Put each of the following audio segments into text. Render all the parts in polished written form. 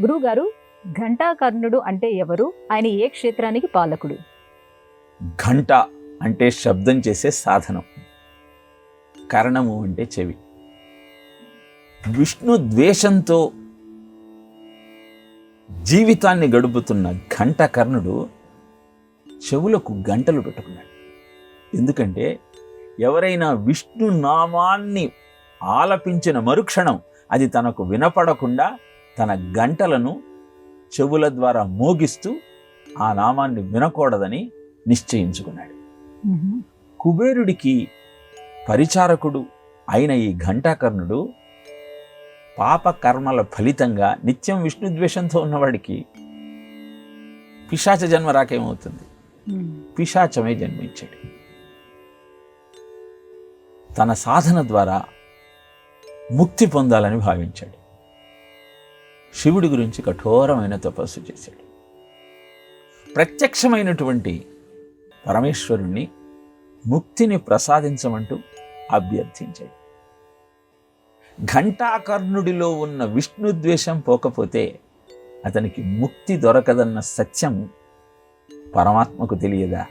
గురువుగారు, ఘంటాకర్ణుడు అంటే ఎవరు? ఆయన ఏ క్షేత్రానికి పాలకుడు? ఘంట అంటే శబ్దం చేసే సాధనం, కర్ణము అంటే చెవి. విష్ణు ద్వేషంతో జీవితాన్ని గడుపుతున్న ఘంటకర్ణుడు చెవులకు గంటలు పెట్టుకున్నాడు. ఎందుకంటే ఎవరైనా విష్ణు నామాన్ని ఆలపించిన మరుక్షణం అది తనకు వినపడకుండా తన గంటలను చెవుల ద్వారా మోగిస్తూ ఆ నామాన్ని వినకూడదని నిశ్చయించుకున్నాడు. కుబేరుడికి పరిచారకుడు అయిన ఈ ఘంటాకర్ణుడు పాప కర్మల ఫలితంగా నిత్యం విష్ణు ద్వేషంతో ఉన్నవాడికి పిశాచ జన్మ రాకేమవుతుంది? పిశాచమే జన్మించాడు. తన సాధన ద్వారా ముక్తి పొందాలని భావించాడు. శివుడి గురించి కఠోరమైన తపస్సు చేశాడు. ప్రత్యక్షమైనటువంటి పరమేశ్వరుణ్ణి ముక్తిని ప్రసాదించమంటూ అభ్యర్థించాడు. ఘంటాకర్ణుడిలో ఉన్న విష్ణు ద్వేషం పోకపోతే అతనికి ముక్తి దొరకదన్న సత్యం పరమాత్మకు తెలియదా?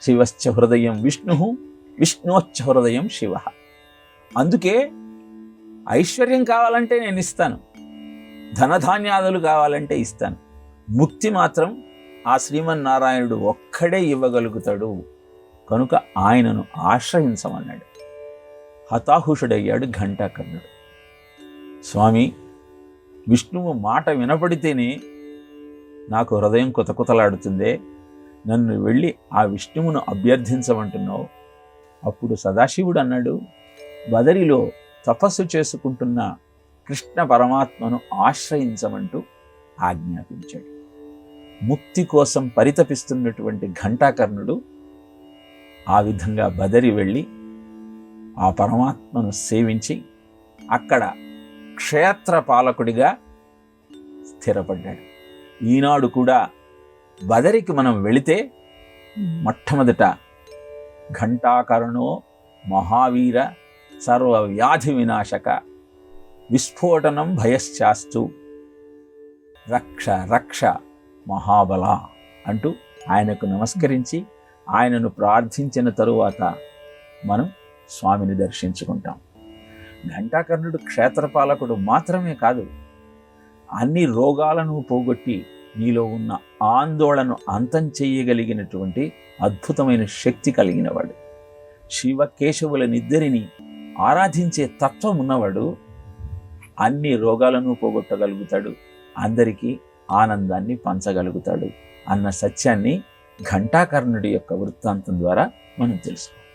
శివశ్చ హృదయం విష్ణు, విష్ణోశ్చ హృదయం శివ. అందుకే ఐశ్వర్యం కావాలంటే నేను ఇస్తాను, ధనధాన్యాదులు కావాలంటే ఇస్తాను, ముక్తి మాత్రం ఆ శ్రీమన్నారాయణుడు ఒక్కడే ఇవ్వగలుగుతాడు, కనుక ఆయనను ఆశ్రయించమన్నాడు. హతాహుషుడయ్యాడు ఘంటాకర్ణుడు. స్వామి, విష్ణువు మాట వినపడితేనే నాకు హృదయం కుతకుతలాడుతుందే, నన్ను వెళ్ళి ఆ విష్ణువును అభ్యర్థించమంటున్నావు. అప్పుడు సదాశివుడు అన్నాడు, బదరిలో తపస్సు చేసుకుంటున్న కృష్ణ పరమాత్మను ఆశ్రయించమంటూ ఆజ్ఞాపించాడు. ముక్తి కోసం పరితపిస్తున్నటువంటి ఘంటాకర్ణుడు ఆ విధంగా బదరి వెళ్ళి ఆ పరమాత్మను సేవించి అక్కడ క్షేత్ర పాలకుడిగా స్థిరపడ్డాడు. ఈనాడు కూడా బదరికి మనం వెళితే మొట్టమొదట ఘంటాకర్ణో మహావీర సర్వవ్యాధి వినాశక విస్ఫోటనం భయశ్చాస్తు రక్ష రక్ష మహాబల అంటూ ఆయనకు నమస్కరించి ఆయనను ప్రార్థించిన తరువాత మనం స్వామిని దర్శించుకుంటాం. ఘంటాకర్ణుడు క్షేత్రపాలకుడు మాత్రమే కాదు, అన్ని రోగాలను పోగొట్టి నీలో ఉన్న ఆందోళనను అంతం చేయగలిగినటువంటి అద్భుతమైన శక్తి కలిగినవాడు. శివకేశవులనిద్దరిని ఆరాధించే తత్వం ఉన్నవాడు అన్ని రోగాలను పోగొట్టగలుగుతాడు, అందరికీ ఆనందాన్ని పంచగలుగుతాడు అన్న సత్యాన్ని ఘంటాకర్ణుడి యొక్క వృత్తాంతం ద్వారా మనం తెలుసుకోవాలి.